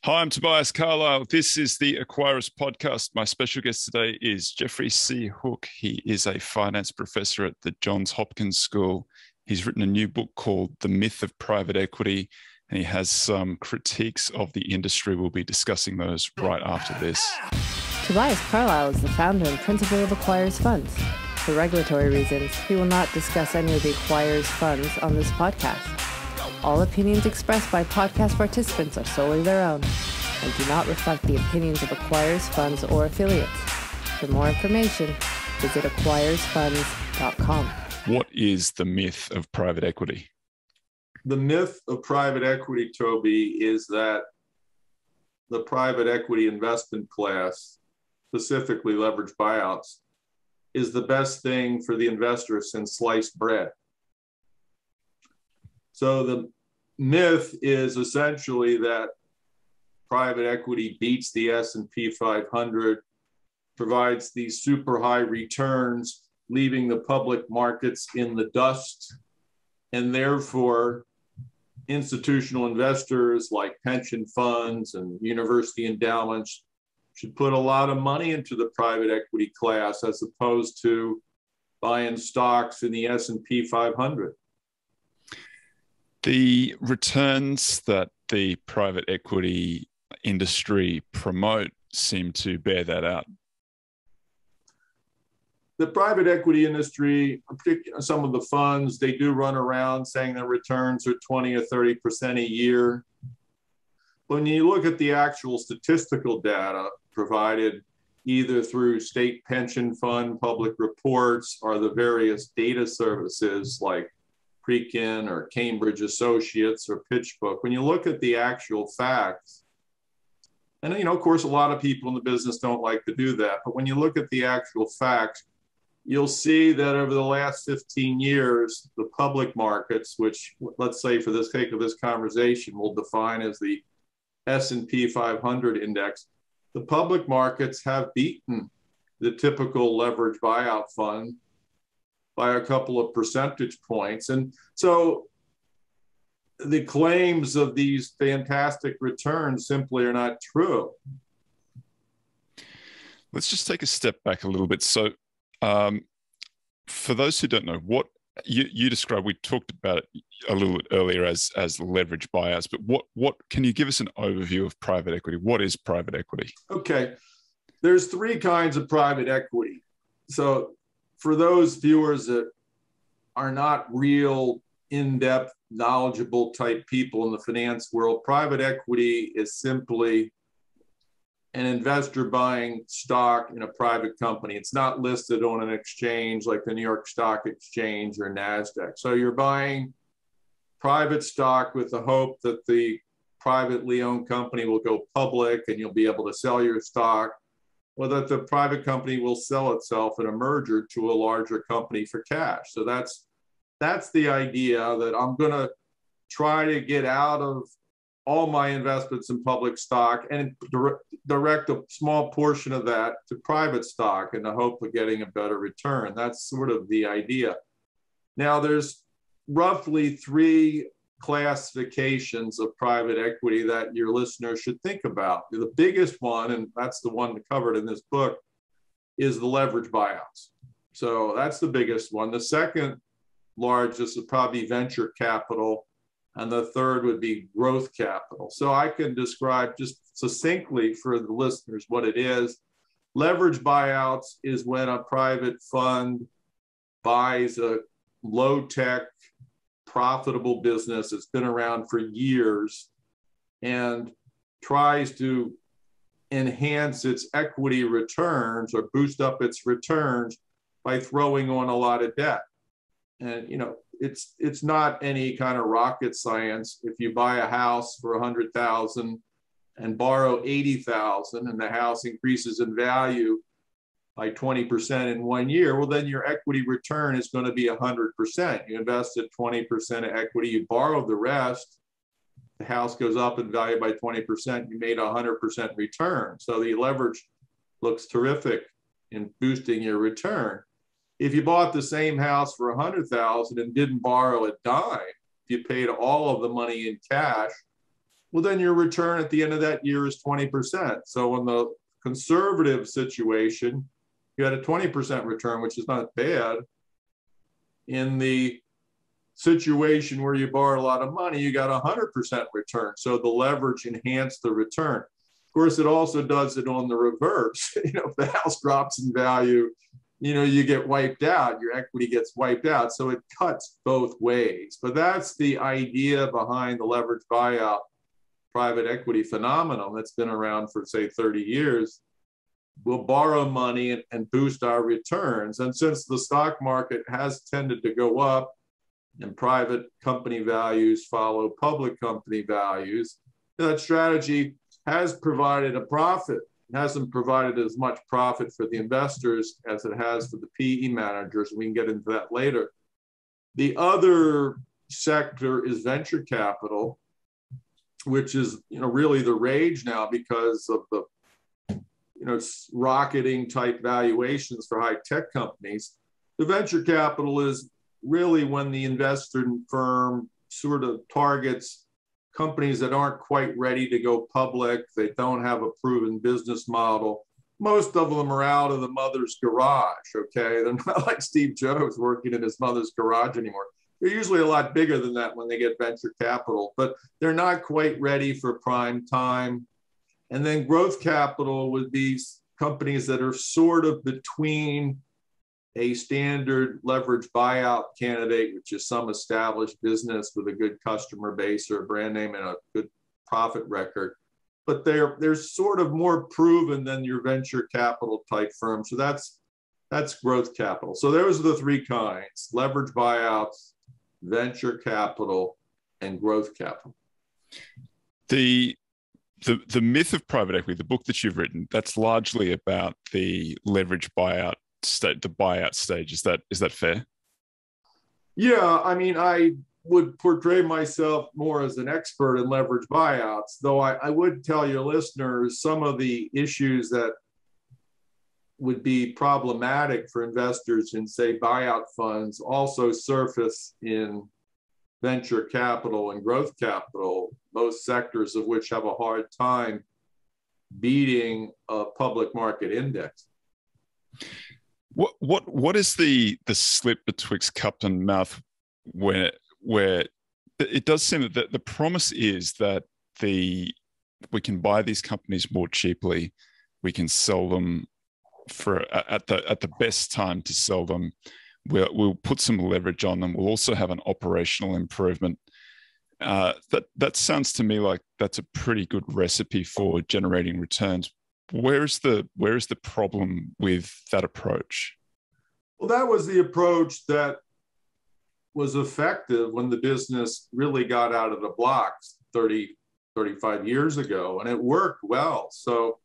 Hi, I'm Tobias Carlisle. This is the Acquirers podcast. My special guest today is Jeffrey C Hooke. He is a finance professor at the Johns Hopkins School. He's written a new book called The Myth of Private Equity, and he has some critiques of the industry. We'll be discussing those right after this. Tobias Carlisle is the founder and principal of Acquirers Funds. For regulatory reasons, he will not discuss any of the Acquirers Funds on this podcast. All opinions expressed by podcast participants are solely their own and do not reflect the opinions of Acquirers Funds or affiliates. For more information, visit acquirersfunds.com. What is the myth of private equity? The myth of private equity, Toby, is that the private equity investment class, specifically leveraged buyouts, is the best thing for the investor since sliced bread. So the myth is essentially that private equity beats the S&P 500, provides these super high returns, leaving the public markets in the dust, and therefore institutional investors like pension funds and university endowments should put a lot of money into the private equity class as opposed to buying stocks in the S&P 500. The returns that the private equity industry promote seem to bear that out. The private equity industry, particularly some of the funds, they do run around saying their returns are 20 or 30% a year. When you look at the actual statistical data provided either through state pension fund public reports or the various data services like Prekin or Cambridge Associates or PitchBook, when you look at the actual facts, and of course, a lot of people in the business don't like to do that, but when you look at the actual facts, you'll see that over the last 15 years, the public markets, which let's say for the sake of this conversation, we'll define as the S&P 500 index, the public markets have beaten the typical leveraged buyout fund by a couple of percentage points. And so the claims of these fantastic returns simply are not true. Let's just take a step back a little bit. So for those who don't know, what you described, we talked about it a little bit earlier as leverage buyouts, but what can you give us an overview of private equity? What is private equity? Okay, there's three kinds of private equity. So for those viewers that are not real in-depth, knowledgeable type people in the finance world, private equity is simply an investor buying stock in a private company. It's not listed on an exchange like the New York Stock Exchange or NASDAQ. So you're buying private stock with the hope that the privately owned company will go public and you'll be able to sell your stock, or that the private company will sell itself in a merger to a larger company for cash. So that's the idea, that I'm going to try to get out of all my investments in public stock and direct a small portion of that to private stock in the hope of getting a better return. That's sort of the idea. Now, there's roughly three classifications of private equity that your listeners should think about. The biggest one, and that's the one covered in this book, is the leverage buyouts. So that's the biggest one. The second largest is probably venture capital, and the third would be growth capital. So I can describe just succinctly for the listeners what it is. Leverage buyouts is when a private fund buys a low-tech, profitable business that's been around for years and tries to enhance its equity returns or boost up its returns by throwing on a lot of debt. And it's not any kind of rocket science. If you buy a house for $100,000 and borrow $80,000 and the house increases in value by 20% in 1 year, well, then your equity return is going to be 100%. You invested 20% of equity, you borrowed the rest, the house goes up in value by 20%, you made 100% return. So the leverage looks terrific in boosting your return. If you bought the same house for $100,000 and didn't borrow a dime, if you paid all of the money in cash, well, then your return at the end of that year is 20%. So in the conservative situation, you had a 20% return, which is not bad. In the situation where you borrowed a lot of money, you got 100% return. So the leverage enhanced the return. Of course, it also does it on the reverse. If the house drops in value, you get wiped out, your equity gets wiped out. So it cuts both ways. But that's the idea behind the leverage buyout private equity phenomenon that's been around for, say, 30 years. We'll borrow money and boost our returns. And since the stock market has tended to go up and private company values follow public company values, that strategy has provided a profit. It hasn't provided as much profit for the investors as it has for the PE managers. We can get into that later. The other sector is venture capital, which is really the rage now because of the rocketing type valuations for high tech companies. The venture capital is really when the investor firm sort of targets companies that aren't quite ready to go public. They don't have a proven business model. Most of them are out of the mother's garage, okay? They're not like Steve Jobs working in his mother's garage anymore. They're usually a lot bigger than that when they get venture capital, but they're not quite ready for prime time. And then growth capital would be companies that are sort of between a standard leverage buyout candidate, which is some established business with a good customer base or a brand name and a good profit record. But they're sort of more proven than your venture capital type firm. So that's growth capital. So those are the three kinds: leverage buyouts, venture capital, and growth capital. The myth of private equity, the book that you've written, that's largely about the leverage buyout state, the buyout stage. Is that fair? Yeah, I mean, I would portray myself more as an expert in leverage buyouts, though I would tell your listeners some of the issues that would be problematic for investors in, say, buyout funds also surface in venture capital and growth capital, both sectors of which have a hard time beating a public market index. What is the slip betwixt cup and mouth where it does seem that the promise is that we can buy these companies more cheaply, we can sell them at the best time to sell them. We'll put some leverage on them. We'll also have an operational improvement. That sounds to me like that's a pretty good recipe for generating returns. Where is the problem with that approach? Well, that was the approach that was effective when the business really got out of the blocks 30, 35 years ago, and it worked well. So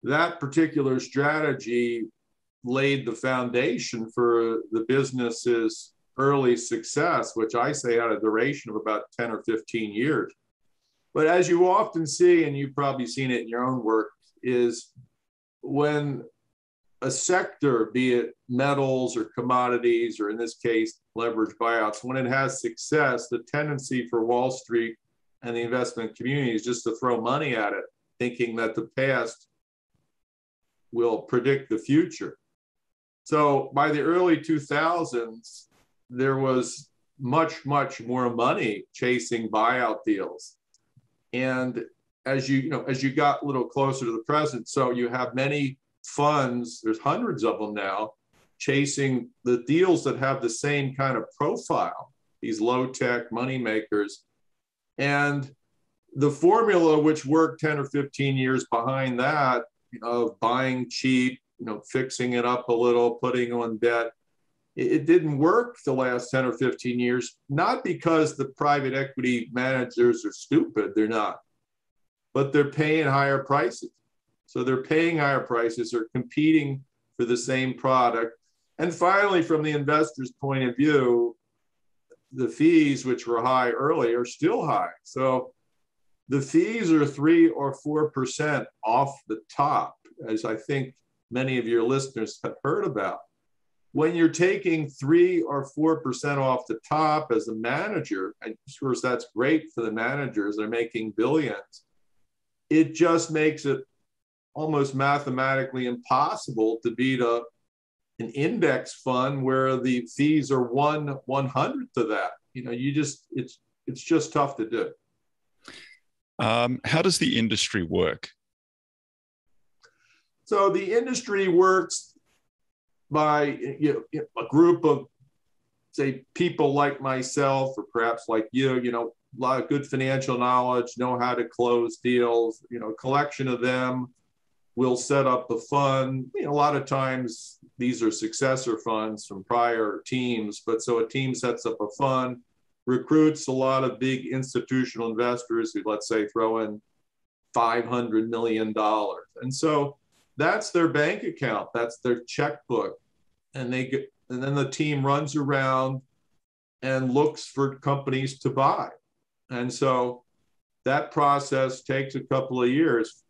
that particular strategy laid the foundation for the business's early success, which I say had a duration of about 10 or 15 years. But as you often see, and you've probably seen it in your own work, is when a sector, be it metals or commodities, or in this case, leverage buyouts, when it has success, the tendency for Wall Street and the investment community is just to throw money at it, thinking that the past will predict the future. So by the early 2000s, there was much, much more money chasing buyout deals. And as you got a little closer to the present, so you have many funds, there's hundreds of them now, chasing the deals that have the same kind of profile, these low-tech money makers. And the formula which worked 10 or 15 years behind that, of buying cheap, fixing it up a little, putting on debt, it didn't work the last 10 or 15 years, not because the private equity managers are stupid, they're not, but they're paying higher prices. So they're paying higher prices, they're competing for the same product. And finally, from the investor's point of view, the fees, which were high early, are still high. So the fees are 3 or 4% off the top, as I think many of your listeners have heard about. when you're taking 3 or 4% off the top as a manager, and of course that's great for the managers, they're making billions, it just makes it almost mathematically impossible to beat an index fund where the fees are 1/100th of that. It's just tough to do. How does the industry work? So the industry works by a group of, say, people like myself, or perhaps like you, a lot of good financial knowledge, know how to close deals, a collection of them will set up a fund. A lot of times these are successor funds from prior teams, but so a team sets up a fund, recruits a lot of big institutional investors who, let's say, throw in $500 million. And so that's their bank account, that's their checkbook. And then the team runs around and looks for companies to buy. And so that process takes a couple of years,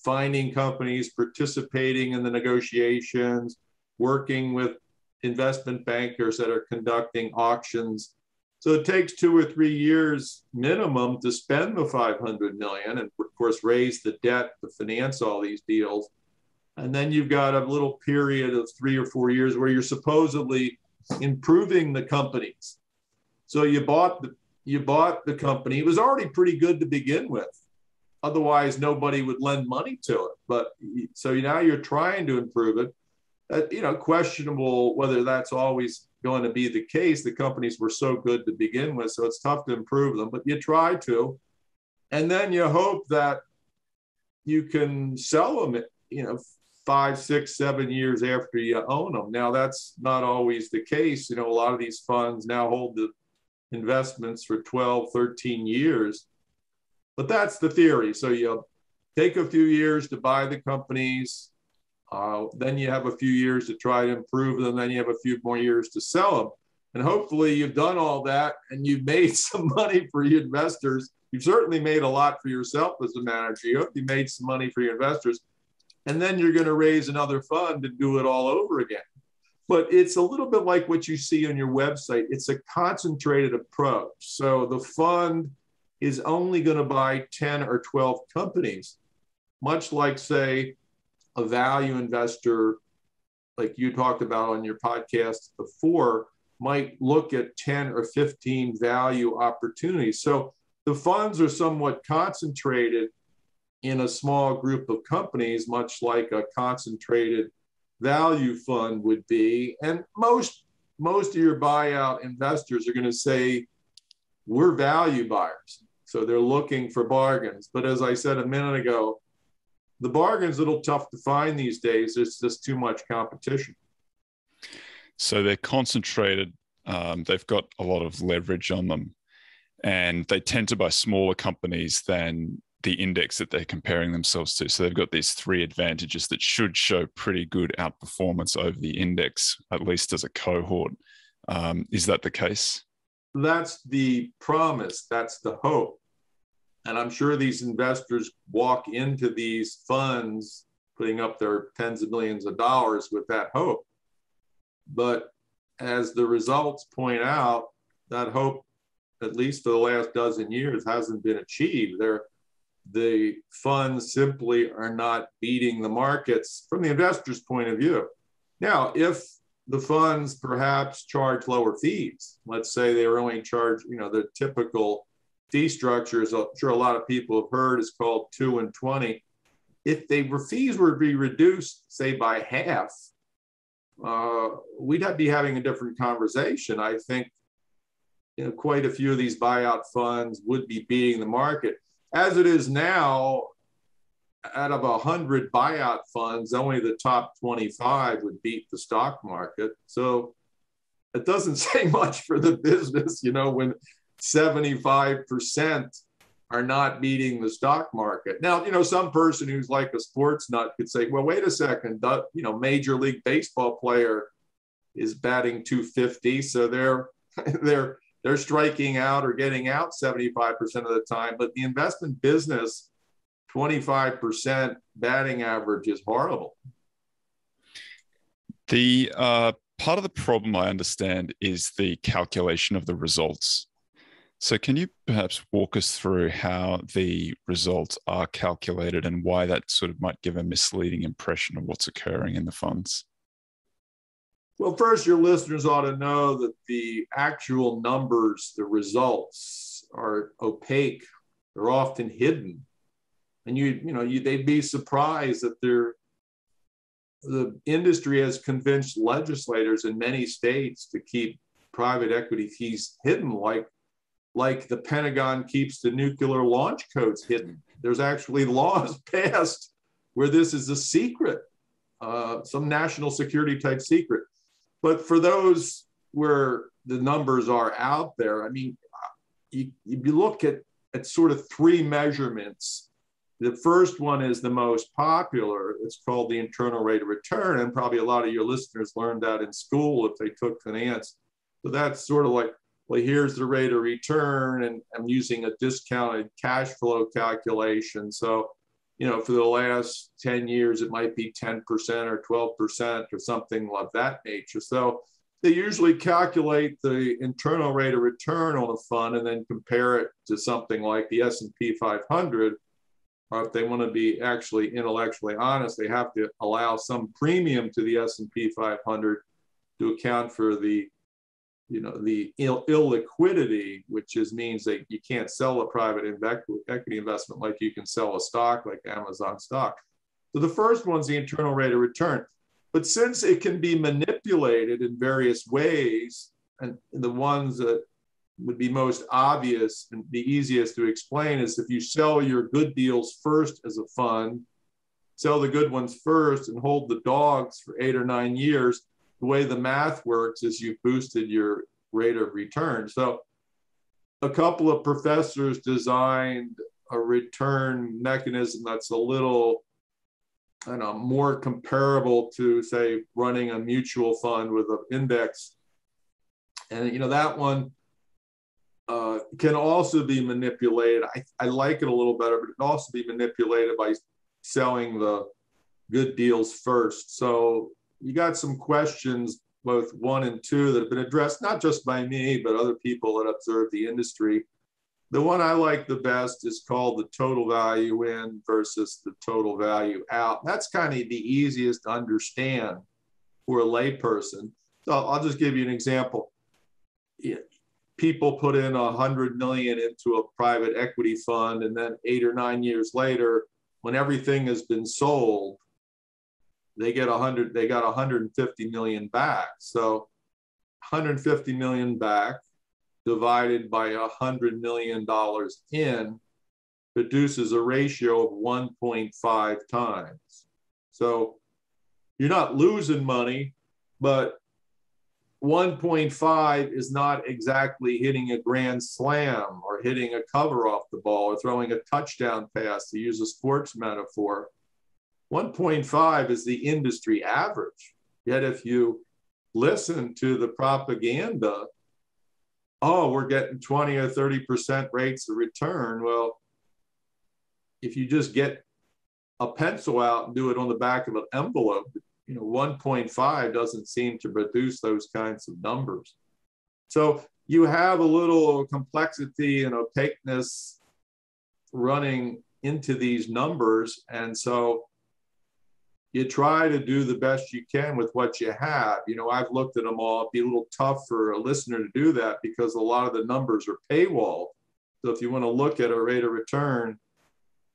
finding companies, participating in the negotiations, working with investment bankers that are conducting auctions. So it takes 2 or 3 years minimum to spend the $500 million and, of course, raise the debt to finance all these deals. And then you've got a little period of 3 or 4 years where you're supposedly improving the companies. So you bought the company. It was already pretty good to begin with. Otherwise, nobody would lend money to it. But so now you're trying to improve it. Questionable whether that's always going to be the case. The companies were so good to begin with, so it's tough to improve them. But you try to, and then you hope that you can sell them, 5, 6, 7 years after you own them. Now, that's not always the case. A lot of these funds now hold the investments for 12, 13 years. But that's the theory. So you take a few years to buy the companies. Then you have a few years to try to improve them. Then you have a few more years to sell them. And hopefully you've done all that and you've made some money for your investors. You've certainly made a lot for yourself as a manager. You hope you made some money for your investors. And then you're going to raise another fund and do it all over again. But it's a little bit like what you see on your website. It's a concentrated approach. So the fund is only going to buy 10 or 12 companies, much like, say, a value investor, like you talked about on your podcast before, might look at 10 or 15 value opportunities. So the funds are somewhat concentrated in a small group of companies, much like a concentrated value fund would be. And most of your buyout investors are going to say, we're value buyers. So they're looking for bargains. But as I said a minute ago, the bargain's a little tough to find these days. There's just too much competition. So they're concentrated. They've got a lot of leverage on them. And they tend to buy smaller companies than the index that they're comparing themselves to. So they've got these 3 advantages that should show pretty good outperformance over the index, at least as a cohort. Is that the case? That's the promise. That's the hope. And I'm sure these investors walk into these funds putting up their tens of millions of dollars with that hope. But as the results point out, that hope, at least for the last dozen years, hasn't been achieved. The funds simply are not beating the markets from the investor's point of view. Now, if the funds perhaps charge lower fees, let's say they were only charged, the typical fee structures, I'm sure a lot of people have heard, is called 2 and 20. If fees were to be reduced, say, by half, we'd be having a different conversation. I think quite a few of these buyout funds would be beating the market. As it is now, out of 100 buyout funds, only the top 25 would beat the stock market. So it doesn't say much for the business, when 75% are not beating the stock market. Now, some person who's like a sports nut could say, well, wait a second, Major League Baseball player is batting .250, so they're striking out or getting out 75% of the time. But the investment business, 25% batting average is horrible. The part of the problem I understand is the calculation of the results. So can you perhaps walk us through how the results are calculated and why that sort of might give a misleading impression of what's occurring in the funds? Well, first, your listeners ought to know that the actual numbers, the results, are opaque. They're often hidden. And they'd be surprised that the industry has convinced legislators in many states to keep private equity fees hidden, like the Pentagon keeps the nuclear launch codes hidden. There's actually laws passed where this is a secret, some national security type secret. But for those where the numbers are out there, I mean, you look at sort of three measurements. The first one is the most popular. It's called the internal rate of return. And probably a lot of your listeners learned that in school if they took finance. So that's sort of like, well, here's the rate of return, and I'm using a discounted cash flow calculation. So, for the last 10 years, it might be 10% or 12% or something of that nature. So they usually calculate the internal rate of return on a fund and then compare it to something like the S&P 500. Or if they want to be actually intellectually honest, they have to allow some premium to the S&P 500 to account for the illiquidity, which means that you can't sell a private equity investment like you can sell a stock like Amazon stock. So the first one's the internal rate of return. But since it can be manipulated in various ways, and the ones that would be most obvious and the easiest to explain is if you sell your good deals first as a fund, sell the good ones first and hold the dogs for 8 or 9 years, the way the math works is you've boosted your rate of return. So a couple of professors designed a return mechanism that's a little, more comparable to, say, running a mutual fund with an index. And, that one can also be manipulated. I like it a little better, but it can also be manipulated by selling the good deals first. So you got some questions, both 1 and 2, that have been addressed, not just by me, but other people that observe the industry. The one I like the best is called the total value in versus the total value out. That's kind of the easiest to understand for a layperson. So I'll just give you an example. People put in $100 million into a private equity fund, and then 8 or 9 years later, when everything has been sold, they got 150 million back. So 150 million back divided by $100 million in produces a ratio of 1.5 times. So you're not losing money, but 1.5 is not exactly hitting a grand slam or hitting a cover off the ball or throwing a touchdown pass, to use a sports metaphor. 1.5 is the industry average. Yet if you listen to the propaganda, oh, we're getting 20 or 30% rates of return. Well, if you just get a pencil out and do it on the back of an envelope, 1.5 doesn't seem to produce those kinds of numbers. So you have a little complexity and opaqueness running into these numbers. And so you try to do the best you can with what you have. I've looked at them all. It'd be a little tough for a listener to do that because a lot of the numbers are paywalled. So if you want to look at a rate of return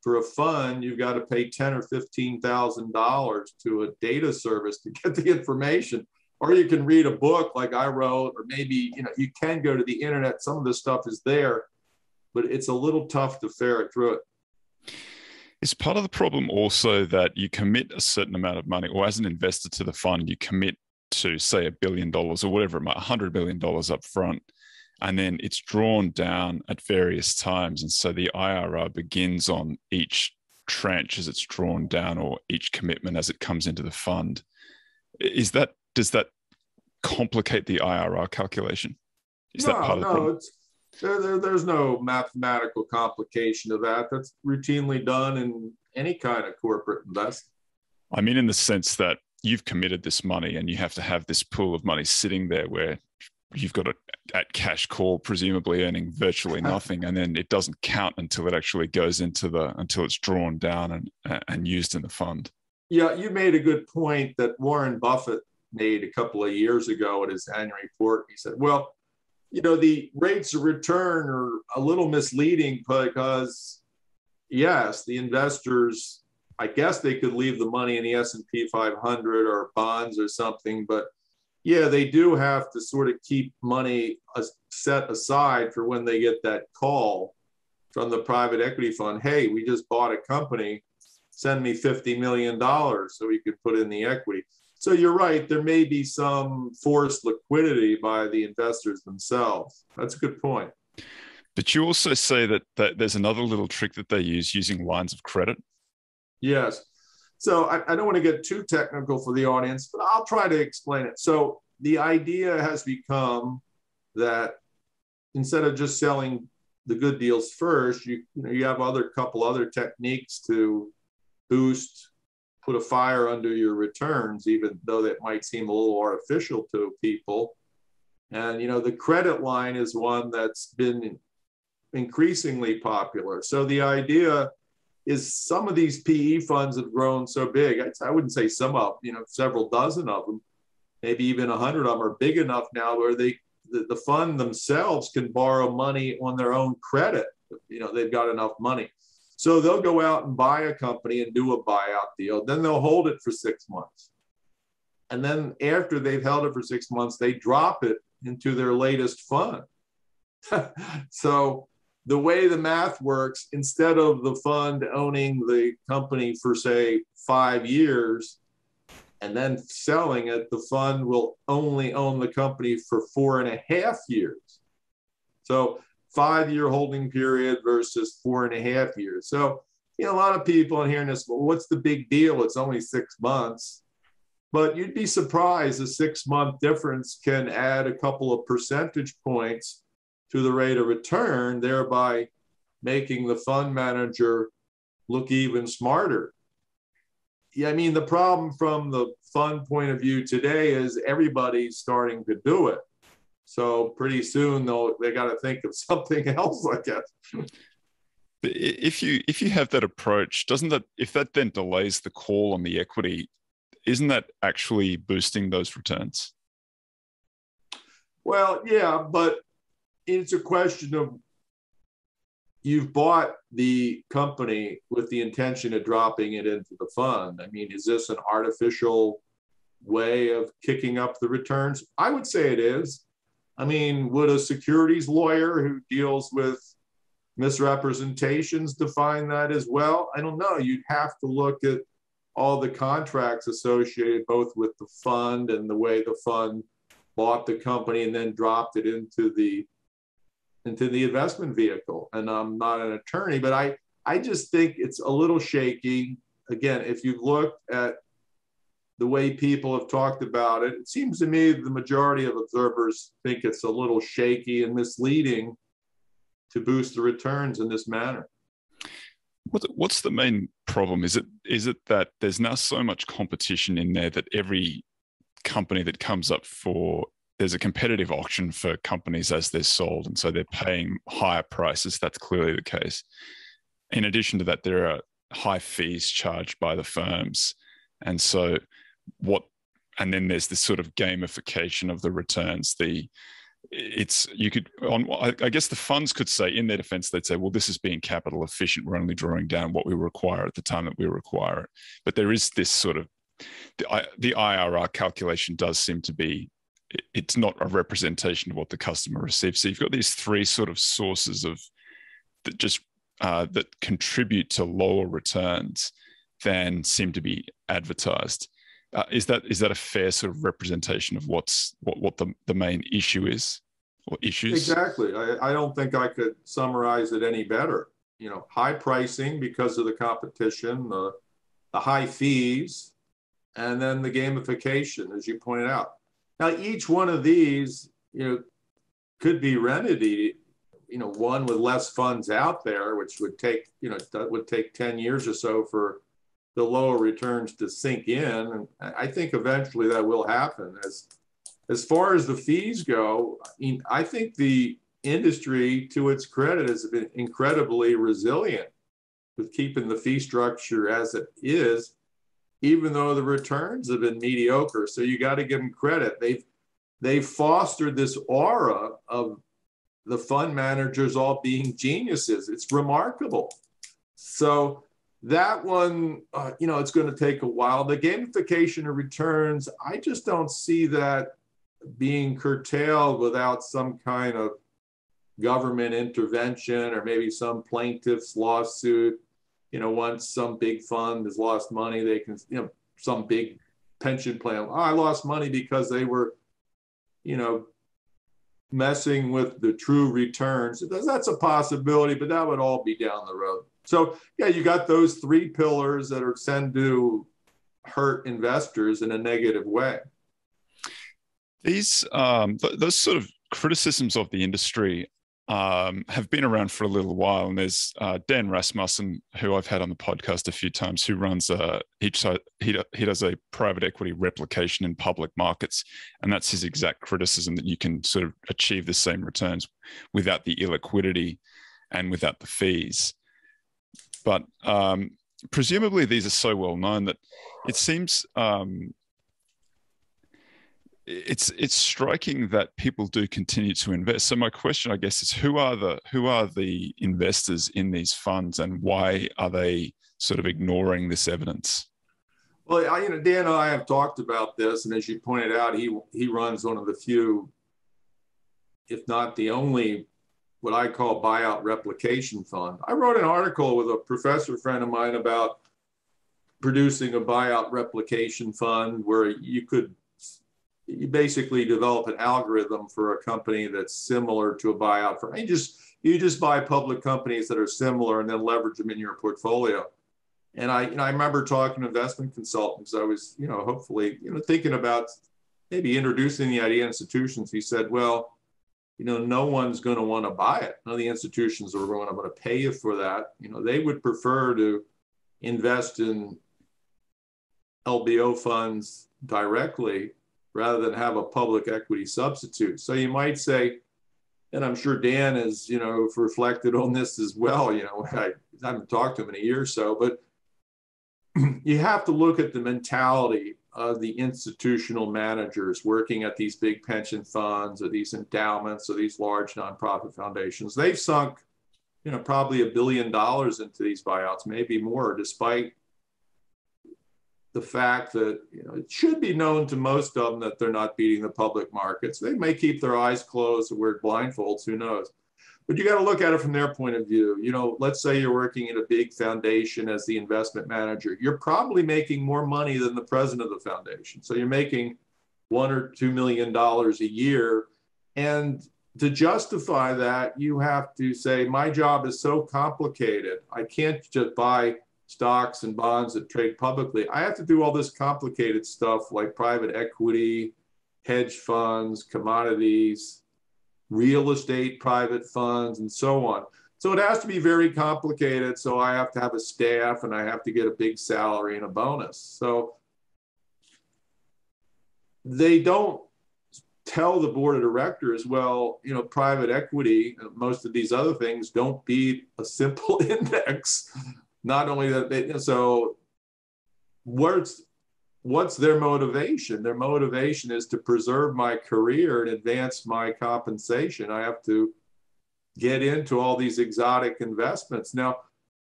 for a fund, you've got to pay $10,000 or $15,000 to a data service to get the information. Or you can read a book like I wrote, or maybe you can go to the internet. Some of the stuff is there, but it's a little tough to ferret through it. Is part of the problem also that you commit a certain amount of money, or as an investor to the fund, you commit to, say, $1 billion or whatever it might, $100 billion up front, and then it's drawn down at various times. And so the IRR begins on each tranche as it's drawn down, or each commitment as it comes into the fund. Does that complicate the IRR calculation? Is that part of the problem? There's no mathematical complication to that. That's routinely done in any kind of corporate investment. I mean, in the sense that you've committed this money and you have to have this pool of money sitting there where you've got it at cash call, presumably earning virtually nothing, and then it doesn't count until it actually goes until it's drawn down and used in the fund. Yeah, you made a good point that Warren Buffett made a couple of years ago at his annual report. He said, well, the rates of return are a little misleading because, yes, the investors, I guess they could leave the money in the S&P 500 or bonds or something, but yeah, they do have to sort of keep money set aside for when they get that call from the private equity fund. Hey, we just bought a company, send me $50 million so we could put in the equity. So you're right, there may be some forced liquidity by the investors themselves. That's a good point. But you also say that there's another little trick that they use using lines of credit. Yes. So I don't want to get too technical for the audience, but I'll try to explain it. So the idea has become that instead of just selling the good deals first, you have couple other techniques to put a fire under your returns, even though that might seem a little artificial to people. And the credit line is one that's been increasingly popular. So the idea is some of these PE funds have grown so big. I wouldn't say some of, several dozen of them, maybe even 100 of them are big enough now where the fund themselves can borrow money on their own credit. They've got enough money. So they'll go out and buy a company and do a buyout deal. Then they'll hold it for 6 months. And then after they've held it for 6 months, they drop it into their latest fund. So the way the math works, instead of the fund owning the company for, say, 5 years and then selling it, the fund will only own the company for 4.5 years. So 5-year holding period versus 4.5 years. So, a lot of people in hearing this, well, what's the big deal? It's only 6 months. But you'd be surprised a 6-month difference can add a couple of percentage points to the rate of return, thereby making the fund manager look even smarter. Yeah, the problem from the fund point of view today is everybody's starting to do it. So pretty soon they got to think of something else, I guess. If you have that approach, if that then delays the call on the equity, isn't that actually boosting those returns? Well, yeah, but it's a question of you've bought the company with the intention of dropping it into the fund. Is this an artificial way of kicking up the returns? I would say it is. Would a securities lawyer who deals with misrepresentations define that as well? I don't know. You'd have to look at all the contracts associated both with the fund and the way the fund bought the company and then dropped it into the investment vehicle. And I'm not an attorney, but I just think it's a little shaky. Again, if you've looked at the way people have talked about it, it seems to me the majority of observers think it's a little shaky and misleading to boost the returns in this manner. What's the main problem? Is it that there's now so much competition in there that every company that comes up there's a competitive auction for companies as they're sold, and so they're paying higher prices? That's clearly the case. In addition to that, there are high fees charged by the firms, and so and then there's this sort of gamification of the returns. I guess the funds could say, in their defense, they'd say, well, this is being capital efficient. We're only drawing down what we require at the time that we require it. But there is this sort of, the IRR calculation does seem to be, it's not a representation of what the customer receives. So you've got these three sort of sources that contribute to lower returns than seem to be advertised. Is that a fair sort of representation of what the main issue is, or issues? Exactly. I don't think I could summarize it any better. High pricing because of the competition, the high fees, and then the gamification, as you pointed out. Now, each one of these, could be remedied. One with less funds out there, which would take, 10 years or so for the lower returns to sink in. And I think eventually that will happen. As far as the fees go, I think the industry, to its credit, has been incredibly resilient with keeping the fee structure as it is, even though the returns have been mediocre. So you got to give them credit. They've fostered this aura of the fund managers all being geniuses. It's remarkable. So that one, it's going to take a while. The gamification of returns, I just don't see that being curtailed without some kind of government intervention or maybe some plaintiff's lawsuit. Once some big fund has lost money, they can, some big pension plan, I lost money because they were, messing with the true returns. That's a possibility, but that would all be down the road. So yeah, you got those three pillars that are tend to hurt investors in a negative way. These those sort of criticisms of the industry have been around for a little while, and there's Dan Rasmussen, who I've had on the podcast a few times, who runs he does a private equity replication in public markets, and that's his exact criticism, that you can sort of achieve the same returns without the illiquidity and without the fees. But presumably these are so well known that it seems it's striking that people do continue to invest. So my question, I guess, is who are the investors in these funds, and why are they sort of ignoring this evidence? Well, Dan and I have talked about this, and as you pointed out, he runs one of the few, if not the only, what I call buyout replication fund. I wrote an article with a professor friend of mine about producing a buyout replication fund where you basically develop an algorithm for a company that's similar to a buyout firm. You just buy public companies that are similar and then leverage them in your portfolio. And I remember talking to investment consultants. I was, hopefully, thinking about maybe introducing the idea to institutions. He said, well, no one's going to want to buy it. None of the institutions are going to pay you for that. They would prefer to invest in LBO funds directly rather than have a public equity substitute. So you might say, and I'm sure Dan has, reflected on this as well. I haven't talked to him in a year or so, but you have to look at the mentality of the institutional managers working at these big pension funds or these endowments or these large nonprofit foundations. They've sunk, probably $1 billion into these buyouts, maybe more, despite the fact that it should be known to most of them that they're not beating the public markets. They may keep their eyes closed or wear blindfolds, who knows? But you got to look at it from their point of view. Let's say you're working in a big foundation as the investment manager. You're probably making more money than the president of the foundation. So you're making $1 or $2 million a year. And to justify that, you have to say, my job is so complicated. I can't just buy stocks and bonds that trade publicly. I have to do all this complicated stuff like private equity, hedge funds, commodities, real estate, private funds, and so on. So it has to be very complicated. So I have to have a staff and I have to get a big salary and a bonus. So they don't tell the board of directors, well, private equity, most of these other things don't beat a simple index. Not only that, so what's their motivation? Their motivation is to preserve my career and advance my compensation. I have to get into all these exotic investments. Now,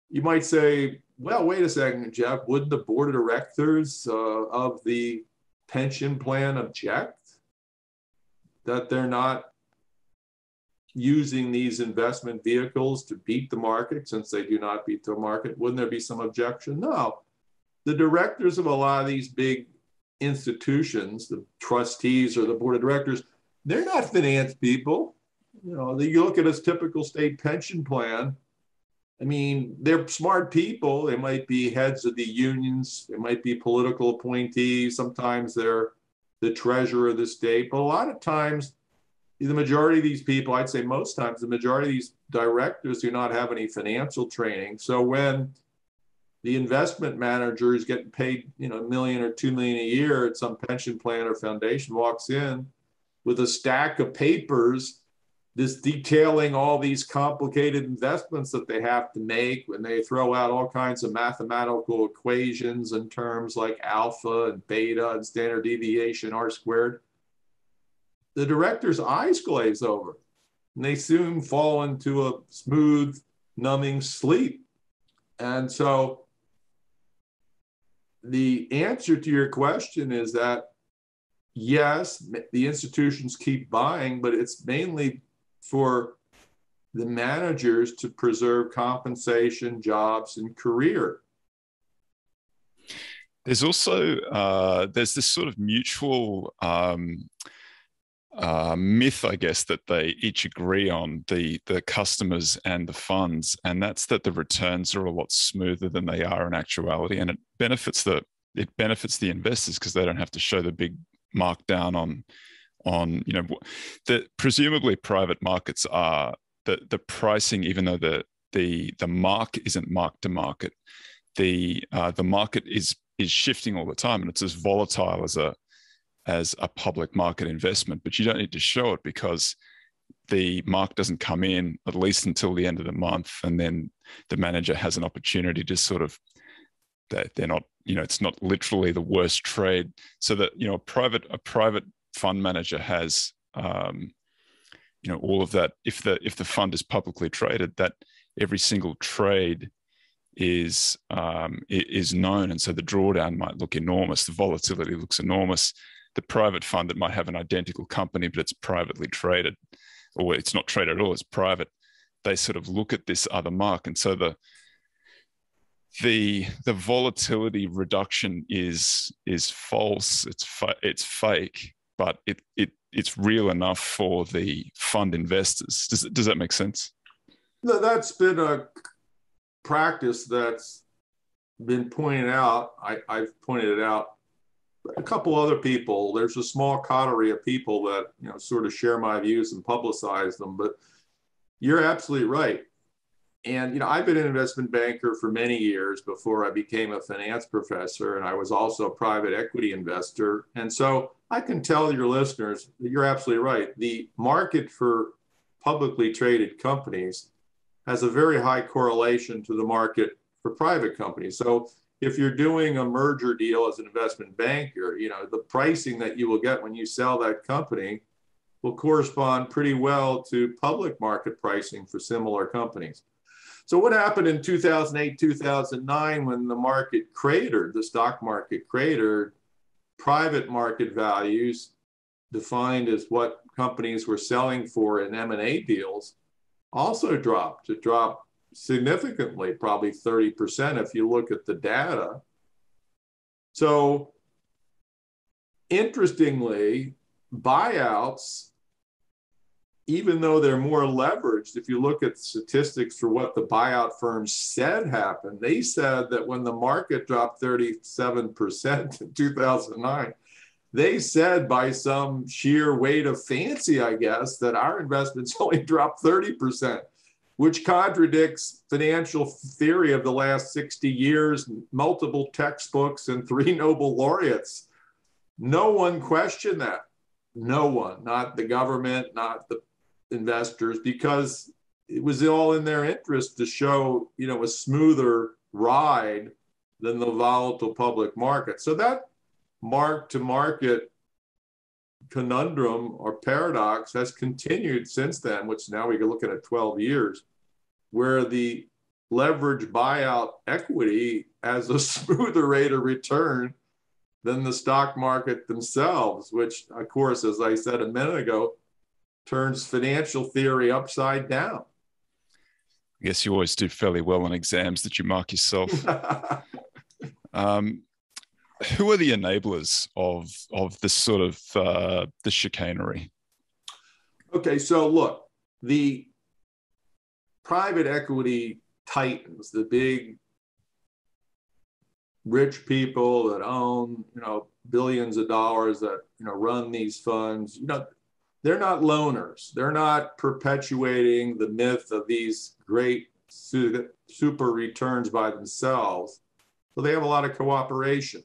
you might say, well, wait a second, Jeff, wouldn't the board of directors of the pension plan object that they're not using these investment vehicles to beat the market, since they do not beat the market? Wouldn't there be some objection? No. The directors of a lot of these big institutions, the trustees or the board of directors, they're not finance people. You look at a typical state pension plan. I mean, they're smart people. They might be heads of the unions. They might be political appointees. Sometimes they're the treasurer of the state. But a lot of times, the majority of these people, I'd say most times, the majority of these directors do not have any financial training. So when the investment manager is getting paid, $1 million or $2 million a year at some pension plan or foundation, walks in with a stack of papers, this detailing all these complicated investments that they have to make, when they throw out all kinds of mathematical equations and terms like alpha and beta and standard deviation, R squared. The director's eyes glaze over and they soon fall into a smooth, numbing sleep. And so the answer to your question is that, yes, the institutions keep buying, but it's mainly for the managers to preserve compensation, jobs, and career. There's also there's this sort of mutual myth, I guess, that they each agree on, the customers and the funds, and that's that the returns are a lot smoother than they are in actuality, and it benefits the investors because they don't have to show the big markdown on the presumably private markets are the pricing, even though the mark isn't mark to market, the market is shifting all the time, and it's as volatile as a public market investment. But you don't need to show it because the mark doesn't come in at least until the end of the month, and then the manager has an opportunity to sort of, that they're not, it's not literally the worst trade. So that a private fund manager has all of that. If the fund is publicly traded, that every single trade is known, and so the drawdown might look enormous, the volatility looks enormous. The private fund that might have an identical company but it's privately traded, or it's not traded at all, it's private, they sort of look at this other mark, and so the volatility reduction is false, it's fake, but it's real enough for the fund investors. Does that make sense? No, that's been a practice that's been pointed out. I've pointed it out. A couple other people. There's a small coterie of people that sort of share my views and publicize them. But you're absolutely right. And I've been an investment banker for many years before I became a finance professor, and I was also a private equity investor. And so I can tell your listeners that you're absolutely right. The market for publicly traded companies has a very high correlation to the market for private companies. So if you're doing a merger deal as an investment banker, the pricing that you will get when you sell that company will correspond pretty well to public market pricing for similar companies. So what happened in 2008, 2009, when the market cratered, the stock market cratered, private market values, defined as what companies were selling for in M&A deals, also dropped. It dropped significantly, probably 30% if you look at the data. So interestingly, buyouts, even though they're more leveraged, if you look at statistics for what the buyout firms said happened, they said that when the market dropped 37% in 2009, they said by some sheer weight of fancy, I guess, that our investments only dropped 30%, which contradicts financial theory of the last 60 years, multiple textbooks, and 3 Nobel laureates. No one questioned that. No one, not the government, not the investors, because it was all in their interest to show, a smoother ride than the volatile public market. So that mark-to-market conundrum or paradox has continued since then, which now we're looking at 12 years, where the leveraged buyout equity has a smoother rate of return than the stock market themselves, which, of course, as I said a minute ago, turns financial theory upside down. I guess you always do fairly well on exams that you mark yourself. Who are the enablers of this sort of the chicanery? Okay, so look, the private equity titans, the big rich people that own, billions of dollars, that run these funds, they're not loners. They're not perpetuating the myth of these great super returns by themselves. So they have a lot of cooperation.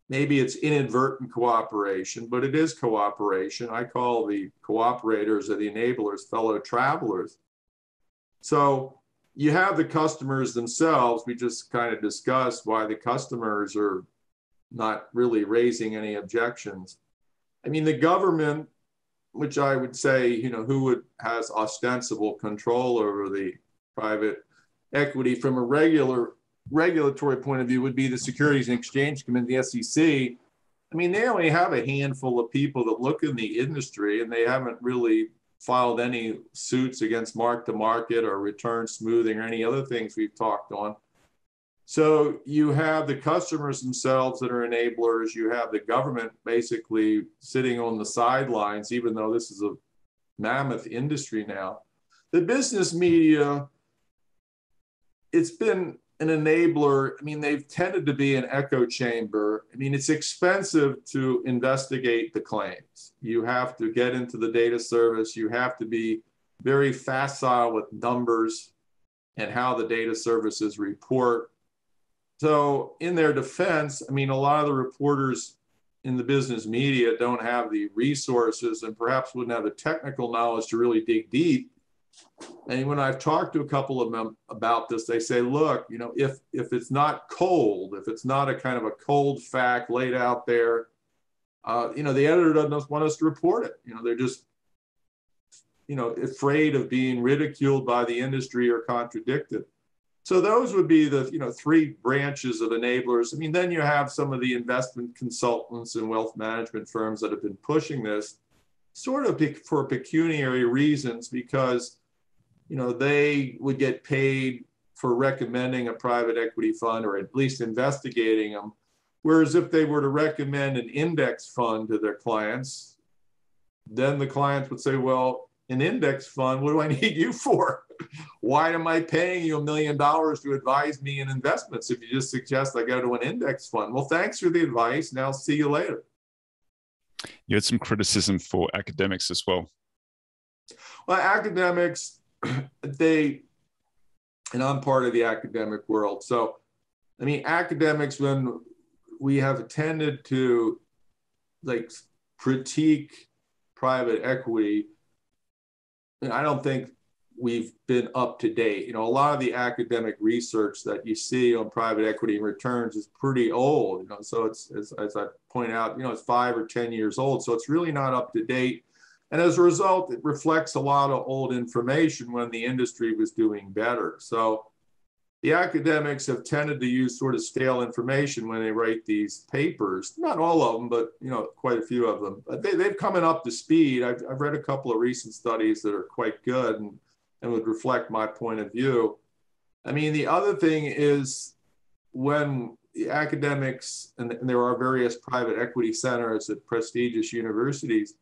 Maybe it's inadvertent cooperation, but it is cooperation. I call the cooperators or the enablers fellow travelers. So you have the customers themselves. We just kind of discussed why the customers are not really raising any objections. I mean, the government, which I would say, you know, has ostensible control over the private equity from a regulatory point of view would be the Securities and Exchange Commission, the SEC. I mean, they only have a handful of people that look in the industry, and they haven't really filed any suits against mark-to-market or return smoothing or any other things we've talked on. So you have the customers themselves that are enablers. You have the government basically sitting on the sidelines, even though this is a mammoth industry now. The business media, it's been an enabler. I mean, they've tended to be an echo chamber. I mean, it's expensive to investigate the claims. You have to get into the data service. You have to be very facile with numbers and how the data services report. So in their defense, I mean, a lot of the reporters in the business media don't have the resources and perhaps wouldn't have the technical knowledge to really dig deep. And when I've talked to a couple of them about this, they say, look, you know, if it's not cold, if it's not a kind of a cold fact laid out there, you know, the editor doesn't want us to report it. You know, they're just, you know, afraid of being ridiculed by the industry or contradicted. So those would be the, you know, three branches of enablers. I mean, then you have some of the investment consultants and wealth management firms that have been pushing this sort of for pecuniary reasons, because, you know, they would get paid for recommending a private equity fund or at least investigating them. Whereas if they were to recommend an index fund to their clients, then the clients would say, well, an index fund, what do I need you for? Why am I paying you $1 million to advise me in investments if you just suggest I go to an index fund? Well, thanks for the advice. Now see you later. You had some criticism for academics as well. Well, academics, and I'm part of the academic world. So, I mean, academics, when we have tended to like critique private equity, I don't think we've been up to date. You know, a lot of the academic research that you see on private equity and returns is pretty old. You know, so it's, as I point out, you know, it's 5 or 10 years old. So it's really not up to date. And as a result, it reflects a lot of old information when the industry was doing better. So the academics have tended to use sort of stale information when they write these papers. Not all of them, but, you know, quite a few of them. But they've come up to speed. I've read a couple of recent studies that are quite good and would reflect my point of view. I mean, the other thing is when the academics, and there are various private equity centers at prestigious universities,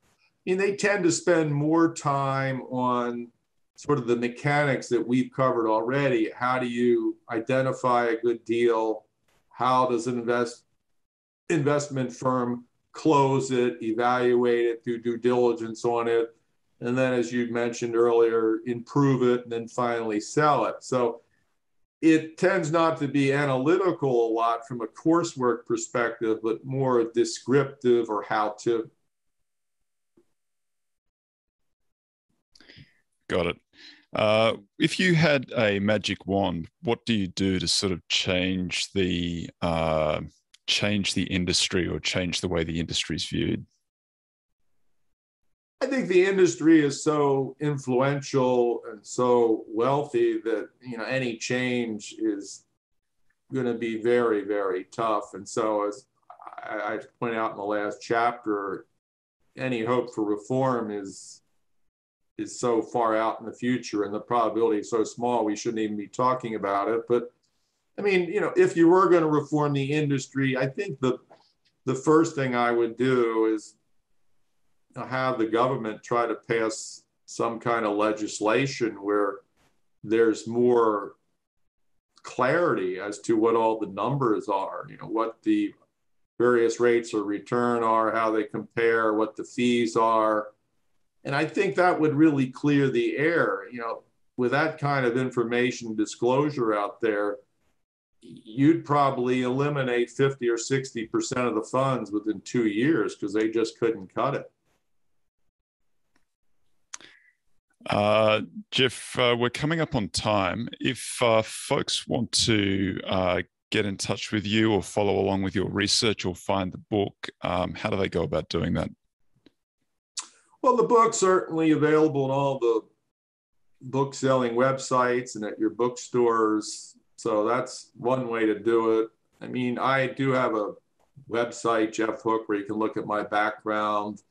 I mean, they tend to spend more time on sort of the mechanics that we've covered already. How do you identify a good deal? How does an investment firm close it, evaluate it, do due diligence on it, and then, as you mentioned earlier, improve it, and then finally sell it. So it tends not to be analytical a lot from a coursework perspective, but more descriptive or how-to. Got it. If you had a magic wand, what do you do to sort of change the industry or change the way the industry is viewed? I think the industry is so influential and so wealthy that, you know, any change is going to be very, very tough. And so, as I pointed out in the last chapter, any hope for reform is so far out in the future, and the probability is so small we shouldn't even be talking about it. But I mean, you know, if you were going to reform the industry, I think the first thing I would do is have the government try to pass some kind of legislation where there's more clarity as to what all the numbers are, you know, what the various rates of return are, how they compare, what the fees are. And I think that would really clear the air. You know, with that kind of information disclosure out there, you'd probably eliminate 50 or 60% of the funds within 2 years because they just couldn't cut it. Jeff, we're coming up on time. If folks want to get in touch with you or follow along with your research or find the book, how do they go about doing that? Well, the book's certainly available on all the book-selling websites and at your bookstores. So that's one way to do it. I mean, I do have a website, Jeff Hooke, where you can look at my background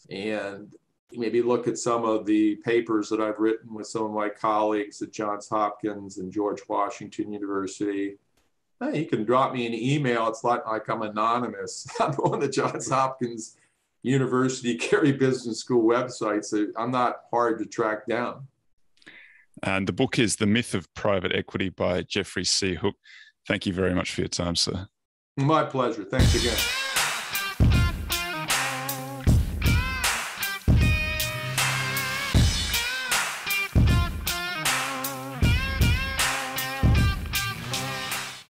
and maybe look at some of the papers that I've written with some of my colleagues at Johns Hopkins and George Washington University. You can drop me an email. It's like I'm anonymous. I'm on the Johns Hopkins University Carey Business School website, so I'm not hard to track down. And the book is The Myth of Private Equity by Jeffrey C. Hooke. Thank you very much for your time, sir. My pleasure. Thanks again.